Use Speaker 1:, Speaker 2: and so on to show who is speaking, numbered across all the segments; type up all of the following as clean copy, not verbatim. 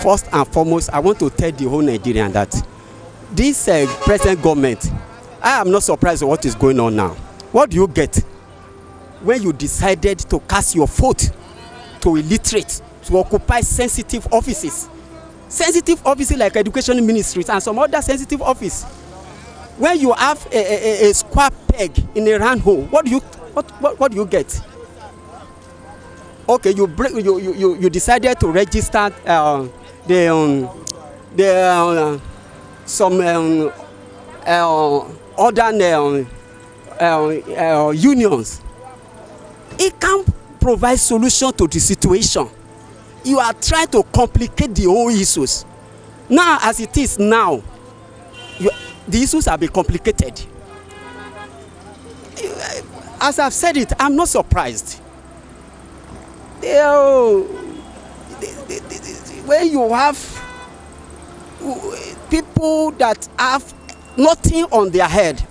Speaker 1: first and foremost, I want to tell the whole Nigerian that this present government, I am not surprised at what is going on now. What do you get when you decided to cast your vote to illiterate, to occupy sensitive offices like education ministries and some other sensitive office? When you have a square peg in a round hole, what do you get? Okay, you decided to register some other unions. It can't provide solution to the situation. You are trying to complicate the whole issues. Now, as it is now, the issues have been complicated. As I've said it, I'm not surprised. When you have people that have nothing on their head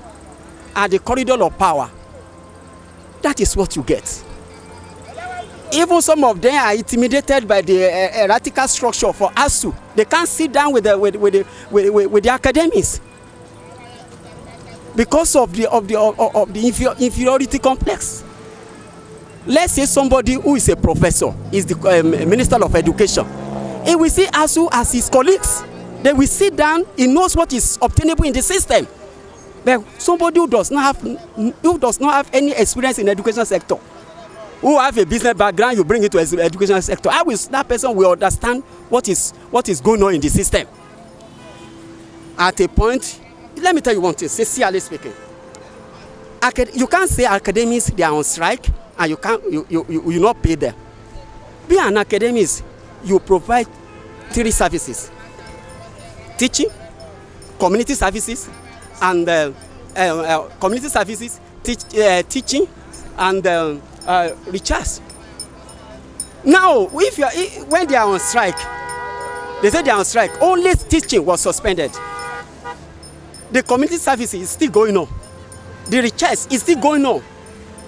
Speaker 1: at the corridor of power, that is what you get. Even some of them are intimidated by the hierarchical structure for ASU. They can't sit down with the academics because of the inferiority complex. Let's say somebody who is a professor is the Minister of Education. He will see ASU as his colleagues. They will sit down. He knows what is obtainable in the system. But somebody who does not have any experience in the education sector, who have a business background, you bring it to the education sector, how will that person will understand what is going on in the system? At a point, let me tell you one thing, sincerely speaking. You can't say academics, they are on strike, and you not pay them. Be an academist, you provide 3 services: teaching, community services, and teaching, and recharge. Now, when they are on strike, they say they are on strike. Only teaching was suspended. The community services is still going on. The research is still going on.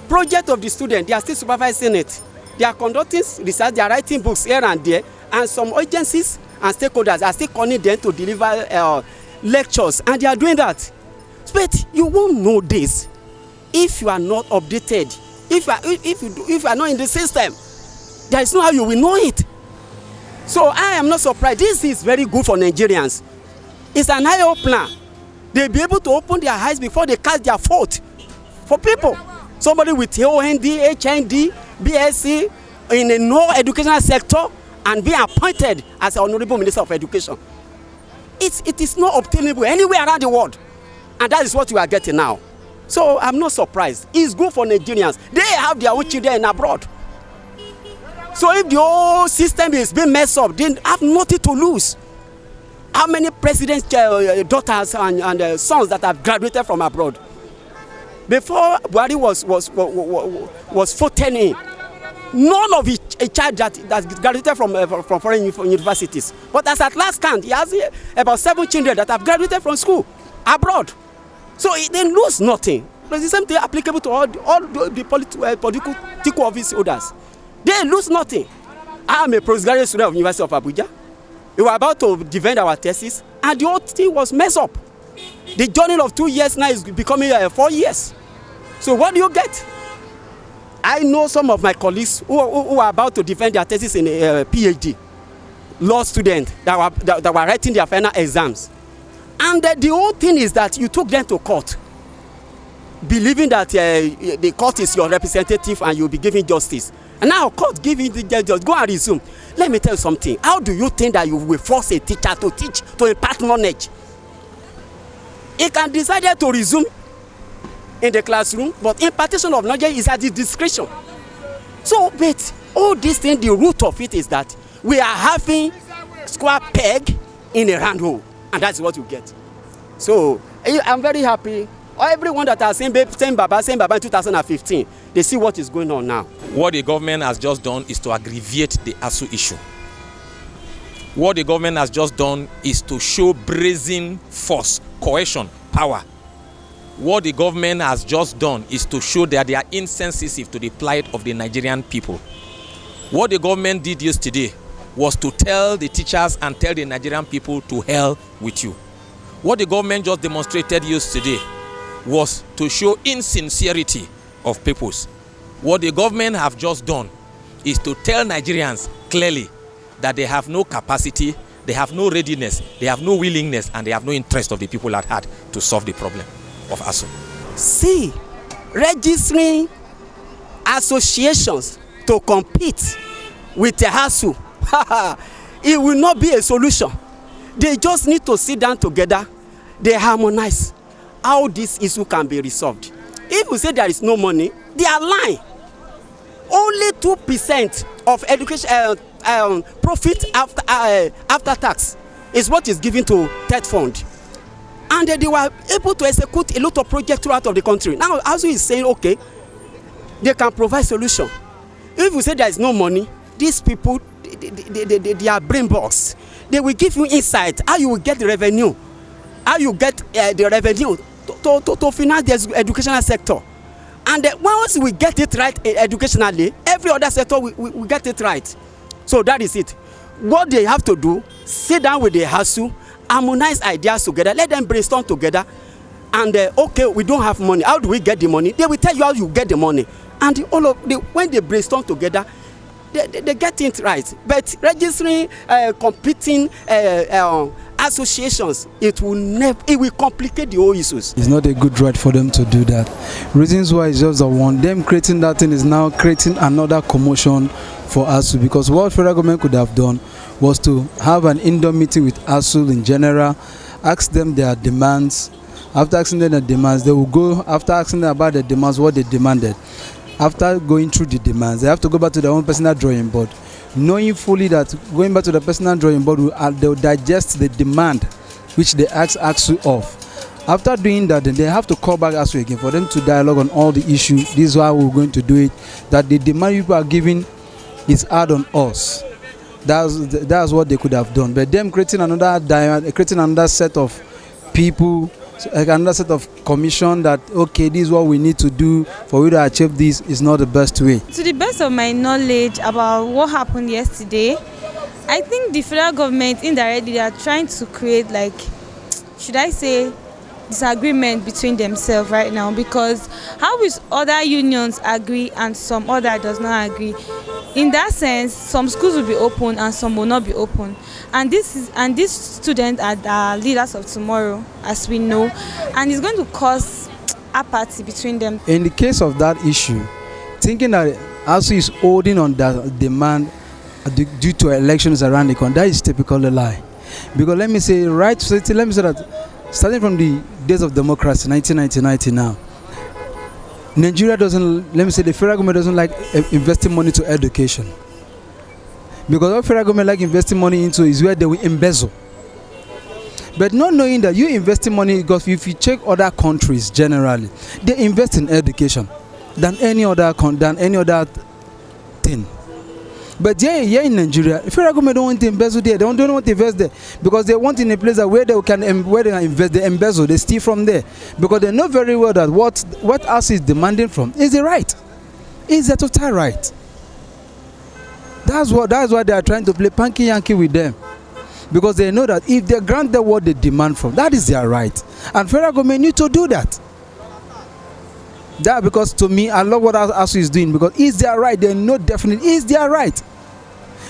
Speaker 1: Project of the student, they are still supervising it. They are conducting research, they are writing books here and there, and some agencies and stakeholders are still calling them to deliver lectures, and they are doing that. But you won't know this if you are not updated. If you are not in the system, there is no how you will know it. So I am not surprised. This is very good for Nigerians. It's an eye opener. They'll be able to open their eyes before they cast their vote for people. Somebody with OND, HND, BSc in a no educational sector and be appointed as an honorable Minister of Education. It is not obtainable anywhere around the world. And that is what we are getting now. So I'm not surprised. It's good for Nigerians. They have their own children abroad. So if the whole system is being messed up, they have nothing to lose. How many presidents' daughters and sons that have graduated from abroad? Before Buhari was voted in, none of a child that graduated from foreign universities. But as at last count, he has about 7 children that have graduated from school abroad. So they lose nothing. It's the same thing applicable to all the political office holders. They lose nothing. I am a postgraduate student of University of Abuja. We were about to defend our thesis, and the whole thing was messed up. The journey of 2 years now is becoming 4 years. So what do you get? I know some of my colleagues who are about to defend their thesis in a PhD, law students that were writing their final exams. And the whole thing is that you took them to court, believing that the court is your representative and you'll be giving justice. And now court giving the justice, go and resume. Let me tell you something. How do you think that you will force a teacher to teach, to impart knowledge? He can decide to resume in the classroom, but impartation of knowledge is at his discretion. So, but all these things, the root of it is that we are having square peg in a round hole, and that's what you get. So, I'm very happy. Everyone that has seen Baba in 2015, they see what is going on now.
Speaker 2: What the government has just done is to aggravate the ASU issue. What the government has just done is to show brazen force, coercion, power. What the government has just done is to show that they are insensitive to the plight of the Nigerian people. What the government did yesterday was to tell the teachers and tell the Nigerian people to hell with you. What the government just demonstrated yesterday was to show insincerity of peoples. What the government have just done is to tell Nigerians clearly that they have no capacity, they have no readiness, they have no willingness, and they have no interest of the people at heart to solve the problem of ASUU.
Speaker 1: See, registering associations to compete with the ASUU, it will not be a solution. They just need to sit down together, they harmonize how this issue can be resolved. If we say there is no money, they are lying. Only 2% of education profit after tax is what is given to TED fund, and they were able to execute a lot of projects throughout of the country. Now ASUU is saying, okay, they can provide solution. If we say there is no money, these people they are brain box. They will give you insight how you will get the revenue, how you get the revenue to finance the educational sector. And once we get it right educationally, every other sector we get it right. So that is it. What they have to do, sit down with the ASUU, harmonize ideas together, let them brainstorm together. And okay, we don't have money. How do we get the money? They will tell you how you get the money. And when they brainstorm together, they get it right. But registering competing associations, it will complicate the whole issues.
Speaker 3: It's not a good right for them to do that. Reasons why is just the one. Them creating that thing is now creating another commotion for ASUU, because what federal government could have done was to have an indoor meeting with ASUU in general, ask them their demands. After asking them their demands, they will go, after asking them about the demands, what they demanded. After going through the demands, they have to go back to their own personal drawing board, knowing fully that going back to the personal drawing board, they will digest the demand which they ask ASUU of. After doing that, then they have to call back ASUU again for them to dialogue on all the issues. This is how we're going to do it, that the demand people are giving is hard on us. That's what they could have done. But them creating another set of people, another set of commission that, okay, this is what we need to do for we to achieve this, is not the best way.
Speaker 4: To the best of my knowledge about what happened yesterday, I think the federal government indirectly, they are trying to create, like, should I say, disagreement between themselves right now, because how is other unions agree and some other does not agree? In that sense, some schools will be open and some will not be open, and these students are the leaders of tomorrow, as we know, and it's going to cause apathy between them.
Speaker 3: In the case of that issue, thinking that ASUU is holding on that demand due to elections around the country, that is typically a lie. Because let me say that starting from the days of democracy, 1999 now, Nigeria doesn't, let me say the federal government doesn't like investing money to education. Because what federal government like investing money into is where they will embezzle. But not knowing that you investing money, because if you check other countries generally, they invest in education than any other thing. But here in Nigeria, the federal government don't want to embezzle there. They don't want to invest there because they want in a place where they can invest, they embezzle, they steal from there. Because they know very well that what ASUU is demanding from is the right. It's a total right. That's why they are trying to play panky yankee with them. Because they know that if they grant them what they demand from, that is their right. And federal government need to do that. That, because to me, I love what ASUU is doing, because it's their right. They know definitely it's their right.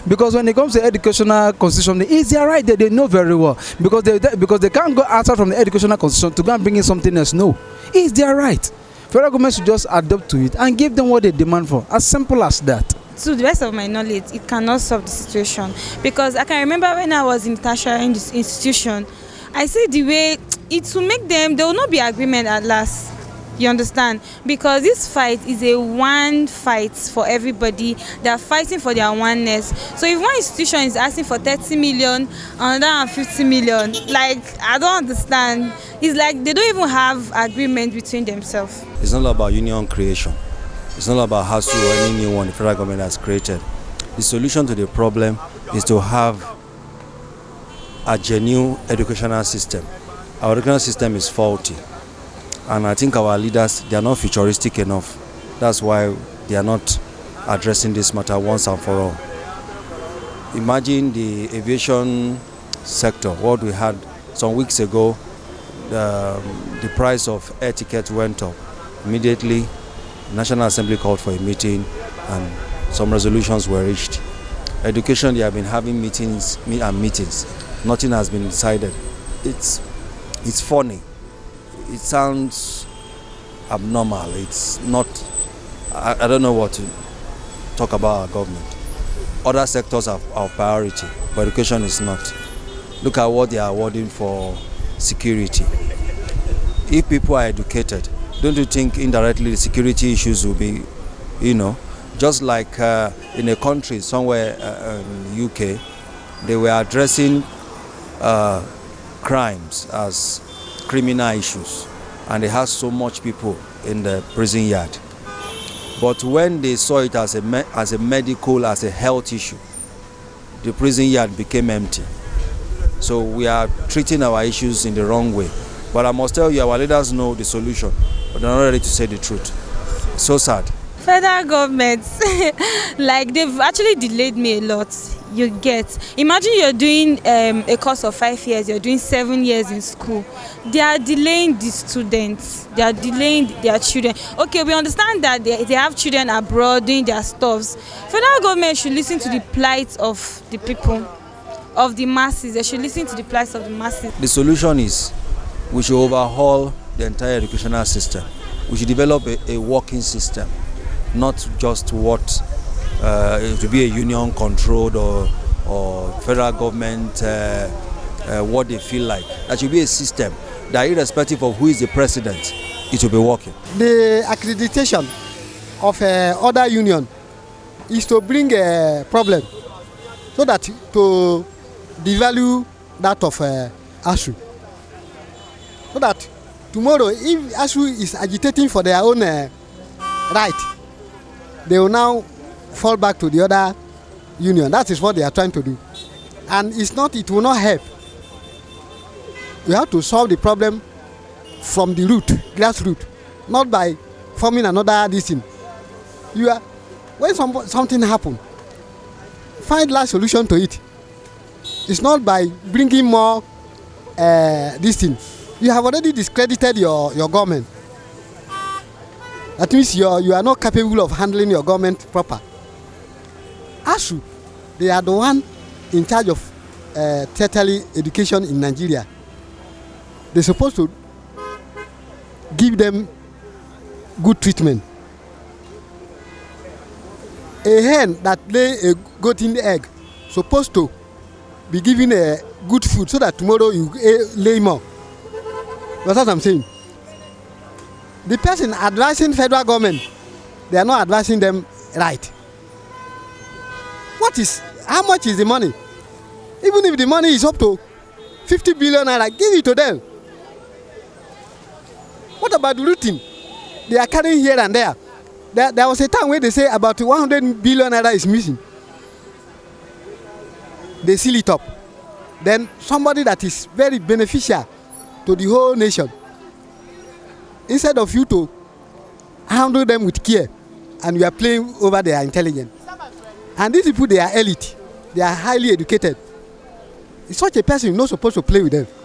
Speaker 3: Because when it comes to educational constitution, it's their right that they know very well. Because they can't go outside from the educational constitution to go and bring in something else. No, it's their right. Federal government should just adapt to it and give them what they demand for. As simple as that.
Speaker 4: To the best of my knowledge, it cannot solve the situation. Because I can remember when I was in tertiary institution, I see the way it will make them, there will not be agreement at last. You understand? Because this fight is a one fight for everybody. They are fighting for their oneness. So if one institution is asking for 30 million, another 50 million, like, I don't understand. It's like they don't even have agreement between themselves.
Speaker 5: It's not about union creation. It's not about ASUU or any new one the federal government has created. The solution to the problem is to have a genuine educational system. Our educational system is faulty. And I think our leaders, they are not futuristic enough. That's why they are not addressing this matter once and for all. Imagine the aviation sector. What we had some weeks ago, the price of air tickets went up. Immediately, the National Assembly called for a meeting and some resolutions were reached. Education, they have been having meetings and meetings. Nothing has been decided. It's funny. It sounds abnormal. It's not, I don't know what to talk about our government. Other sectors are our priority, but education is not. Look at what they are awarding for security. If people are educated, don't you think indirectly the security issues will be, just like in a country somewhere in the UK, they were addressing crimes as criminal issues, and they had so much people in the prison yard. But when they saw it as a medical, as a health issue, the prison yard became empty. So we are treating our issues in the wrong way. But I must tell you, our leaders know the solution, but they're not ready to say the truth. It's so sad.
Speaker 4: Federal governments, like they've actually delayed me a lot. You get, imagine you're doing a course of 5 years, you're doing 7 years in school. They are delaying the students, they are delaying their children. Okay, we understand that they have children abroad doing their stuffs. Federal government should listen to the plight of the people, of the masses. They should listen to the plight of the masses.
Speaker 5: The solution is we should overhaul the entire educational system. We should develop a working system, not just what to be a union controlled or federal government what they feel like. There should be a system that, irrespective of who is the president, it will be working.
Speaker 6: The accreditation of other union is to bring a problem so that to devalue that of ASU. So that tomorrow, if ASU is agitating for their own right, they will now fall back to the other union. That is what they are trying to do. And it will not help. You have to solve the problem from the root, grassroots, not by forming another thing. When something happens, find last solution to it. It's not by bringing more this thing. You have already discredited your government. That means you are not capable of handling your government proper. ASU, they are the one in charge of tertiary education in Nigeria. They're supposed to give them good treatment. A hen that lay a golden egg supposed to be given a good food so that tomorrow you lay more. That's what I'm saying. The person advising federal government, they are not advising them right. How much is the money? Even if the money is up to 50 billion naira, give it to them. What about the routine? They are carrying here and there. There was a time where they say about 100 billion naira is missing. They seal it up. Then somebody that is very beneficial to the whole nation, instead of you to handle them with care, and you are playing over their intelligence. And these people, they are elite. They are highly educated. Such a person is not supposed to play with them.